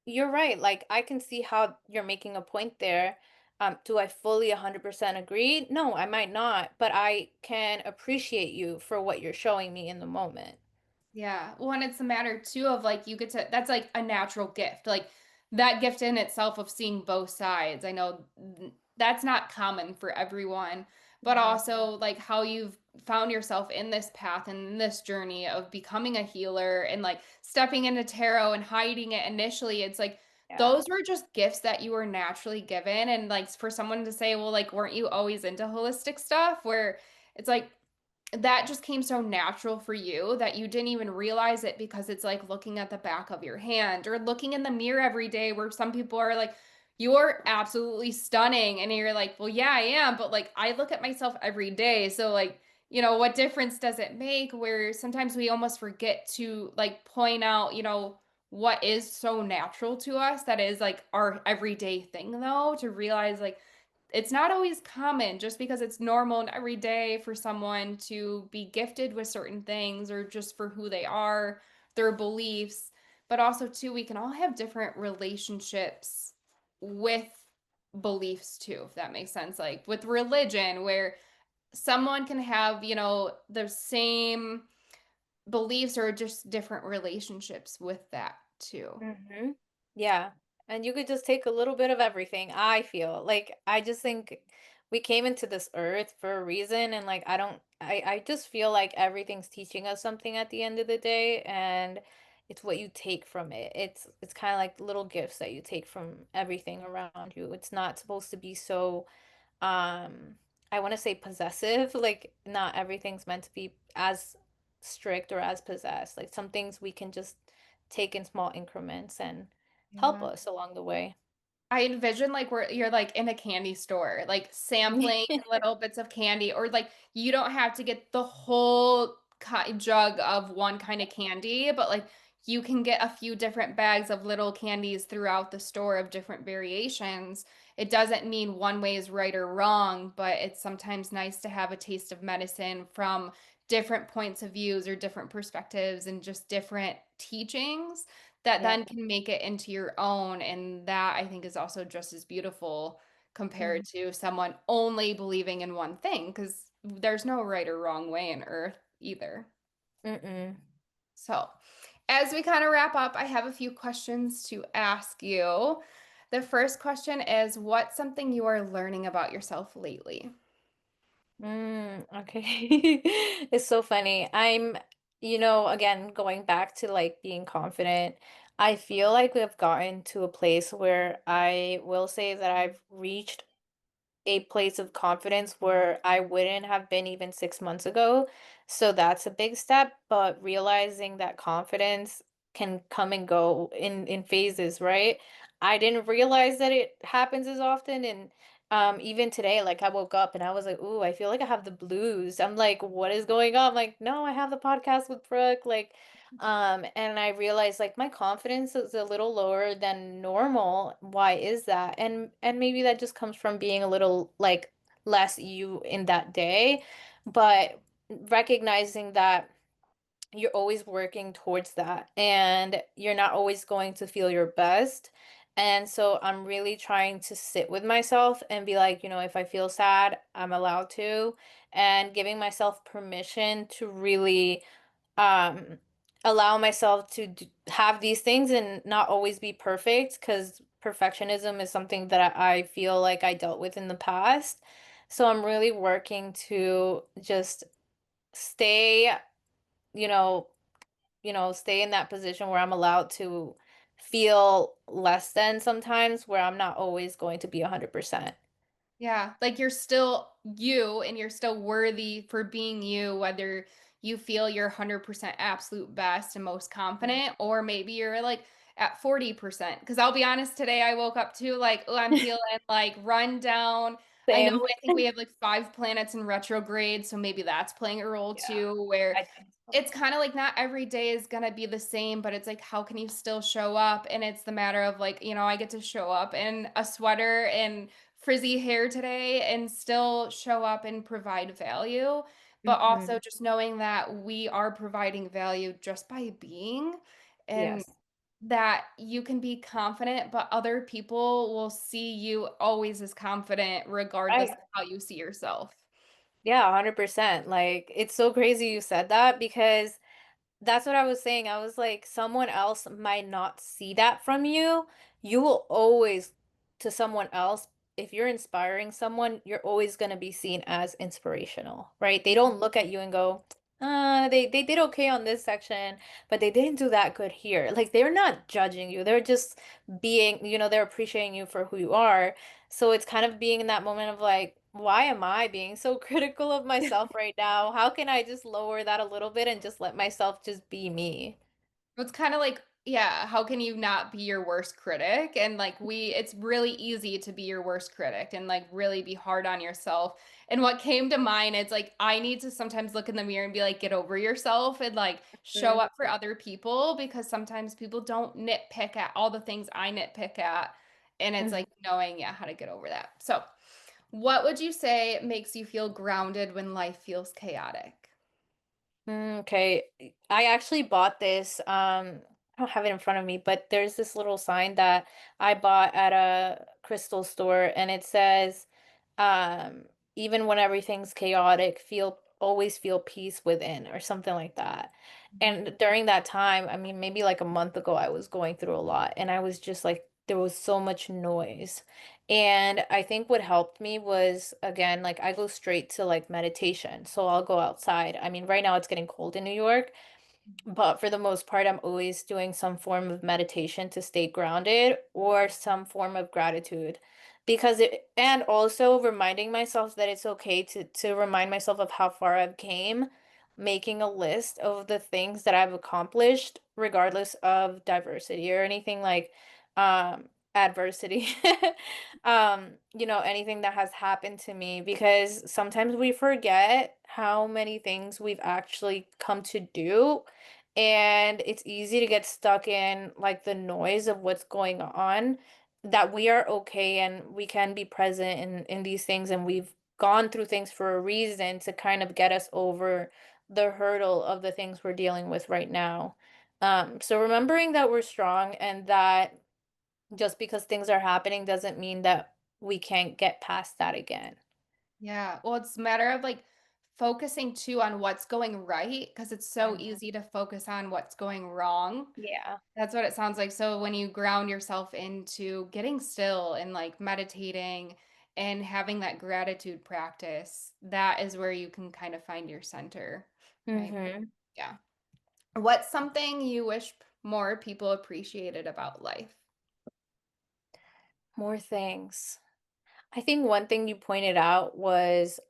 You're right. Like, I can see how you're making a point there. Do I fully 100% agree? No, I might not, but I can appreciate you for what you're showing me in the moment." Yeah. Well, and it's a matter too of like you get to that's like a natural gift. Like that gift in itself of seeing both sides. I know that's not common for everyone, but Mhm. also like how you've found yourself in this path and in this journey of becoming a healer and like stepping into tarot and hiding it initially. It's like Yeah. those were just gifts that you were naturally given. And like for someone to say, well, like, weren't you always into holistic stuff? Where it's like, that just came so natural for you that you didn't even realize it because it's like looking at the back of your hand or looking in the mirror every day where some people are like, you're absolutely stunning. And you're like, well, yeah, I am. But like, I look at myself every day. So, like, what difference does it make? Where sometimes we almost forget to like point out, what is so natural to us that is like our everyday thing, though, to realize like, it's not always common just because it's normal and every day for someone to be gifted with certain things or just for who they are, their beliefs. But also, too, we can all have different relationships with beliefs, too, if that makes sense. Like with religion, where someone can have, the same beliefs or just different relationships with that, too. Mhm. Yeah. And you could just take a little bit of everything, I feel. Like, I just think we came into this earth for a reason, and, like, I just feel like everything's teaching us something at the end of the day, and it's what you take from it. It's kinda like little gifts that you take from everything around you. It's not supposed to be so, um, I wanna say possessive, like, not everything's meant to be as strict or as possessed. Like, some things we can just take in small increments and help Yeah. us along the way. I envision like where you're like in a candy store, like sampling little bits of candy, or like you don't have to get the whole jug of one kind of candy, but like you can get a few different bags of little candies throughout the store of different variations. It doesn't mean one way is right or wrong, but it's sometimes nice to have a taste of medicine from different points of views or different perspectives and just different teachings that Yeah. then can make it into your own. And that I think is also just as beautiful Mm. compared to someone only believing in one thing, because there's no right or wrong way in Earth either. Mm-mm. So, as we kind of wrap up, I have a few questions to ask you. The first question is, what's something you are learning about yourself lately? Okay. It's so funny. Again, going back to like being confident, I feel like we've gotten to a place where I will say that I've reached a place of confidence where I wouldn't have been even 6 months ago. So that's a big step, but realizing that confidence can come and go in phases, right? I didn't realize that it happens as often. And even today, like I woke up and I was like, ooh, I feel like I have the blues. I'm like, what is going on? I'm like, no, I have the podcast with Brooke. Like, and I realized like my confidence is a little lower than normal. Why is that? And maybe that just comes from being a little like less you in that day, but recognizing that you're always working towards that and you're not always going to feel your best. And so I'm really trying to sit with myself and be like, if I feel sad, I'm allowed to, and giving myself permission to really um allow myself to have these things and not always be perfect, because perfectionism is something that I feel like I dealt with in the past. So I'm really working to just stay, you know, stay in that position where I'm allowed to feel less than sometimes, where I'm not always going to be 100%. Yeah, like you're still you and you're still worthy for being you, whether you feel you're 100% absolute best and most confident, or maybe you're like at 40%. Because I'll be honest, today I woke up to like, oh, I'm feeling like run down. I know, Same. I think we have like 5 planets in retrograde, so maybe that's playing a role Yeah, too, where I think so. it's kind of like not every day is gonna be the same, but it's like how can you still show up? And it's the matter of like, I get to show up in a sweater and frizzy hair today and still show up and provide value, but also Mhm. just knowing that we are providing value just by being, and Yes. that you can be confident, but other people will see you always as confident regardless Right. of how you see yourself. Yeah, 100%. Like, it's so crazy you said that because that's what I was saying. I was like, someone else might not see that from you. You will always, to someone else, if you're inspiring someone, you're always going to be seen as inspirational, right? They don't look at you and go, they did okay on this section, but they didn't do that good here. Like, they're not judging you. They're just being, they're appreciating you for who you are. So it's kind of being in that moment of like, why am I being so critical of myself right now? How can I just lower that a little bit and just let myself just be me? It's kind of like, yeah, how can you not be your worst critic? And like it's really easy to be your worst critic and like really be hard on yourself. And what came to mind, it's like I need to sometimes look in the mirror and be like, get over yourself and like show Mm. up for other people because sometimes people don't nitpick at all the things I nitpick at. And it's like knowing, yeah, how to get over that. So, what would you say makes you feel grounded when life feels chaotic? Okay. I actually bought this. I don't have it in front of me, but there's this little sign that I bought at a crystal store and it says, um, even when everything's chaotic, always feel peace within or something like that. And during that time, I mean, maybe like a month ago, I was going through a lot and I was just like, there was so much noise. And I think what helped me was, again, like I go straight to like meditation. So I'll go outside. I mean, right now it's getting cold in New York, but for the most part, I'm always doing some form of meditation to stay grounded or some form of gratitude. And also reminding myself that it's okay to remind myself of how far I've came, making a list of the things that I've accomplished, regardless of diversity or anything like adversity. Anything that has happened to me, because sometimes we forget how many things we've actually come to do, and it's easy to get stuck in like the noise of what's going on, that we are okay and we can be present in these things, and we've gone through things for a reason to kind of get us over the hurdle of the things we're dealing with right now. So remembering that we're strong and that just because things are happening doesn't mean that we can't get past that again. Yeah, well, it's a matter of like focusing too on what's going right because it's so Mhm. easy to focus on what's going wrong. Yeah. That's what it sounds like. So when you ground yourself into getting still and like meditating and having that gratitude practice, that is where you can kind of find your center, right? Mm-hmm. Yeah. What's something you wish more people appreciated about life? More things. I think one thing you pointed out was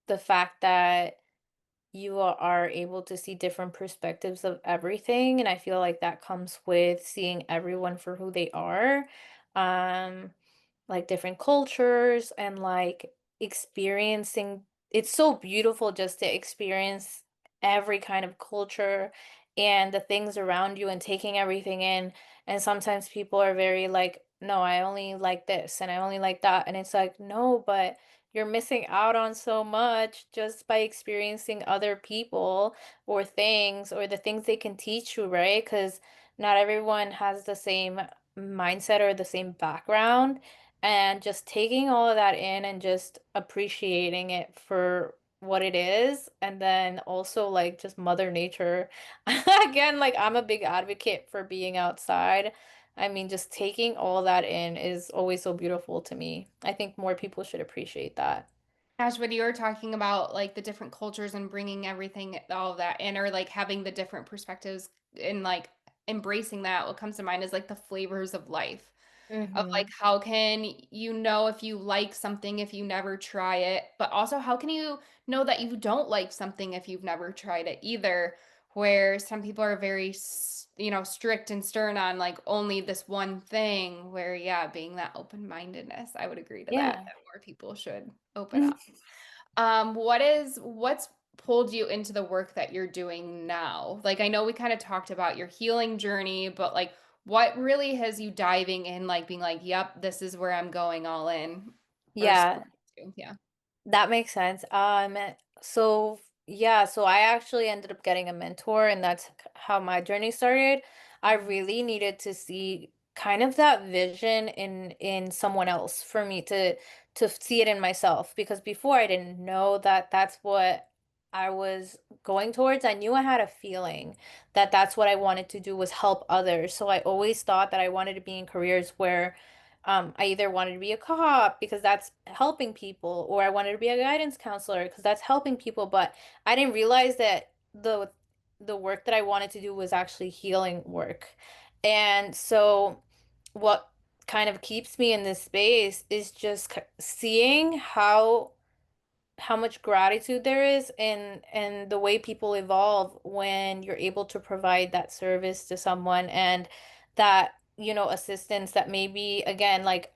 the fact that you are able to see different perspectives of everything, and I feel like that comes with seeing everyone for who they are. Um like different cultures and like experiencing, it's so beautiful just to experience every kind of culture and the things around you and taking everything in. And sometimes people are very like, no, I only like this and I only like that, and it's like, no, but you're missing out on so much just by experiencing other people or things or the things they can teach you, right? Because not everyone has the same mindset or the same background, and just taking all of that in and just appreciating it for what it is. And then also like just mother nature. Again, like I'm a big advocate for being outside. I mean, just taking all that in is always so beautiful to me. I think more people should appreciate that. Ash, when you were talking about like the different cultures and bringing everything, all of that in, or like having the different perspectives and like embracing that, what comes to mind is like the flavors of life. Of like, Mm-hmm. how can you know if you like something if you never try it, but also how can you know that you don't like something if you've never tried it either? where some people are very, strict and stern on like only this one thing, where, yeah, being that open-mindedness, I would agree to that, Yeah. that more people should open up. What's pulled you into the work that you're doing now? Like, I know we kind of talked about your healing journey, but like, what really has you diving in, like being like, yep, this is where I'm going all in, or Yeah. starting to, yeah. That makes sense. So yeah, so I actually ended up getting a mentor, and that's how my journey started. I really needed to see kind of that vision in someone else for me to see it in myself, because before I didn't know that that's what I was going towards. I knew I had a feeling that that's what I wanted to do, was help others. So I always thought that I wanted to be in careers where I either wanted to be a cop because that's helping people, or I wanted to be a guidance counselor because that's helping people. But I didn't realize that the work that I wanted to do was actually healing work. And so, what kind of keeps me in this space is just seeing how much gratitude there is in the way people evolve when you're able to provide that service to someone, and that, assistance that maybe, again, like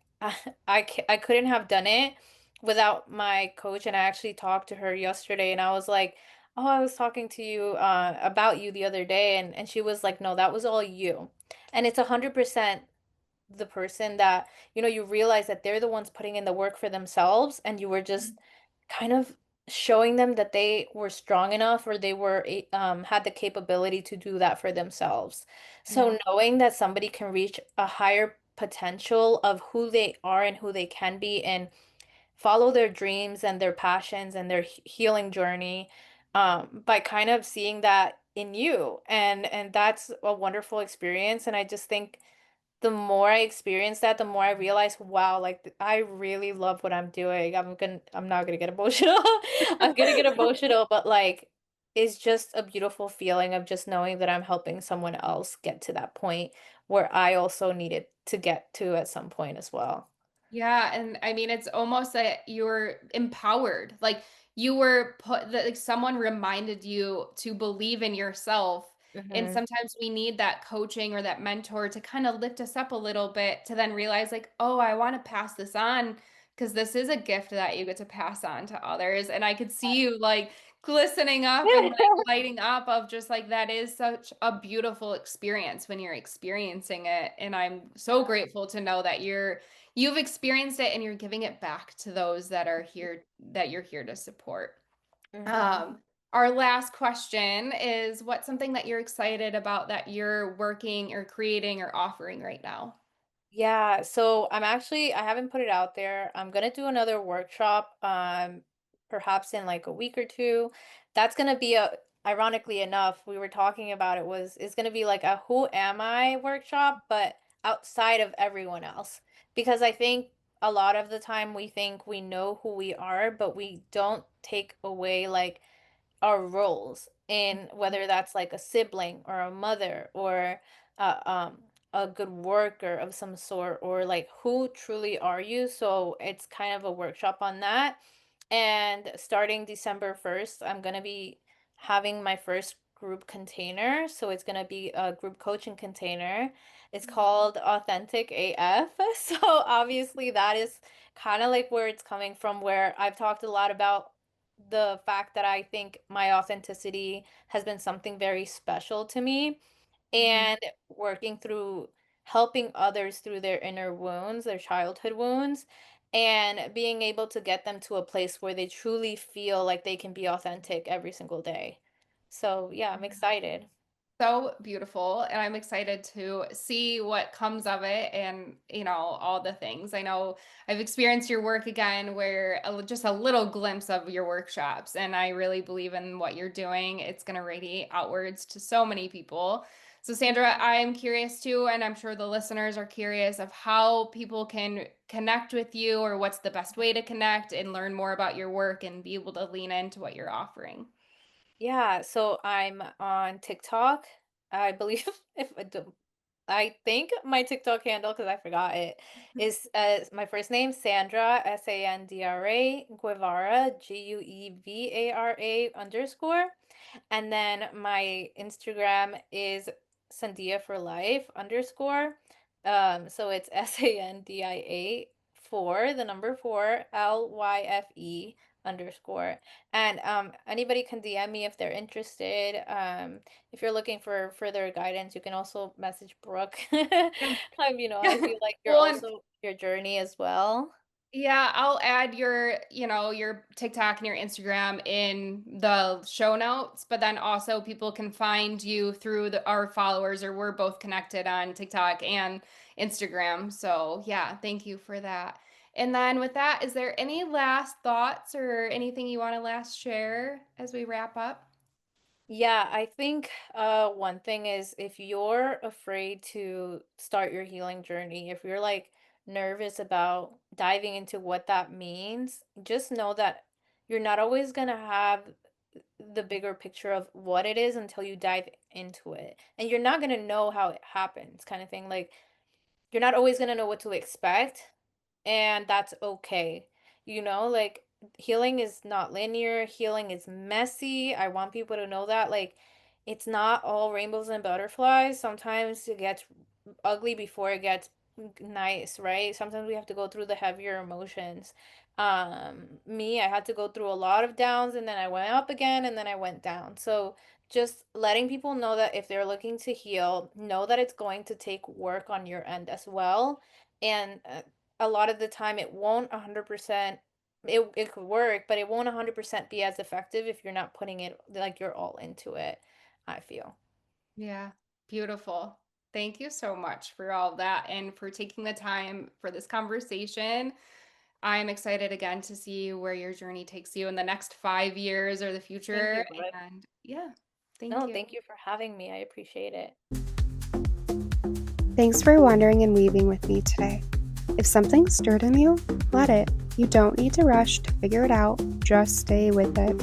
I couldn't have done it without my coach. And I actually talked to her yesterday, and I was like, oh, I was talking to you about you the other day, and she was like, no, that was all you. And it's 100% the person that, you realize that they're the ones putting in the work for themselves, and you were just kind of showing them that they were strong enough, or they were had the capability to do that for themselves. So Yeah. knowing that somebody can reach a higher potential of who they are and who they can be, and follow their dreams and their passions and their healing journey, by kind of seeing that in you, and that's a wonderful experience. And I just think the more I experience that, the more I realize, wow, like I really love what I'm doing. I'm not gonna get emotional. I'm gonna get emotional, but like it's just a beautiful feeling of just knowing that I'm helping someone else get to that point where I also needed to get to at some point as well. Yeah, and I mean, it's almost that you're empowered. Like you were put that, like someone reminded you to believe in yourself. And Hmm. sometimes we need that coaching or that mentor to kind of lift us up a little bit to then realize like, oh, I want to pass this on because this is a gift that you get to pass on to others. And I could see you like glistening up and like lighting up of just like that is such a beautiful experience when you're experiencing it. And I'm so grateful to know that you've experienced it and you're giving it back to those that are here that you're here to support. Hmm. Um, our last question is what's something that you're excited about that you're working or creating or offering right now? Yeah, so I haven't put it out there. I'm gonna do another workshop, perhaps in like a week or two. That's gonna be ironically enough, we were talking about it's gonna be like a who am I workshop, but outside of everyone else. Because I think a lot of the time we think we know who we are, but we don't take away like our roles, in whether that's like a sibling or a mother, or a good worker of some sort, or like who truly are you. So it's kind of a workshop on that. And starting December 1st, I'm going to be having my first group container. So it's going to be a group coaching container. It's called Authentic AF. So obviously that is kind of like where it's coming from, where I've talked a lot about the fact that I think my authenticity has been something very special to me, Mhm. and working through helping others through their inner wounds, their childhood wounds, and being able to get them to a place where they truly feel like they can be authentic every single day. So, yeah, I'm excited. So beautiful, and I'm excited to see what comes of it and, all the things. I know I've experienced your work again where just a little glimpse of your workshops, and I really believe in what you're doing. It's going to radiate outwards to so many people. So, Sandra, I'm curious too, and I'm sure the listeners are curious of how people can connect with you or what's the best way to connect and learn more about your work and be able to lean into what you're offering. Yeah, so I'm on TikTok. I believe if I do, I think my TikTok handle, because I forgot it, is my first name, Sandra, Sandra Guevara, Guevara _. And then my Instagram is Sandia for life underscore. So it's Sandia for the number four LYFE underscore. And anybody can DM me if they're interested. If you're looking for further guidance, you can also message Brooke. I feel like you're Well, and also your journey as well. yeah, I'll add your TikTok and your Instagram in the show notes, but then also people can find you through our followers, or we're both connected on TikTok and Instagram. So, yeah, thank you for that. And then with that, is there any last thoughts or anything you want to last share as we wrap up? Yeah, I think one thing is if you're afraid to start your healing journey, if you're like nervous about diving into what that means, just know that you're not always gonna have the bigger picture of what it is until you dive into it. And you're not gonna know how it happens, kind of thing. Like you're not always gonna know what to expect, and that's okay. Like healing is not linear, healing is messy. I want people to know that. Like, it's not all rainbows and butterflies. Sometimes it gets ugly before it gets nice, right? Sometimes we have to go through the heavier emotions. Me, I had to go through a lot of downs and then I went up again and then I went down. So, just letting people know that if they're looking to heal, know that it's going to take work on your end as well. And a lot of the time it won't 100%, it could work, but it won't 100% be as effective if you're not putting it like you're all into it, I feel. Yeah, beautiful. Thank you so much for all of that and for taking the time for this conversation. I'm excited again to see where your journey takes you in the next 5 years or the Thank future. you, bud. And yeah, thank No, you. thank you for having me. I appreciate it. Thanks for wandering and weaving with me today. If something stirred in you, let it. You don't need to rush to figure it out, just stay with it.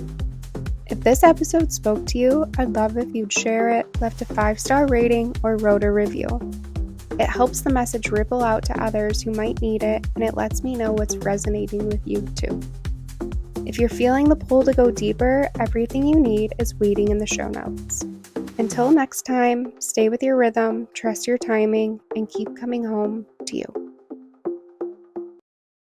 If this episode spoke to you, I'd love if you'd share it, left a 5-star rating, or wrote a review. It helps the message ripple out to others who might need it, and it lets me know what's resonating with you too. If you're feeling the pull to go deeper, everything you need is waiting in the show notes. Until next time, stay with your rhythm, trust your timing, and keep coming home to you.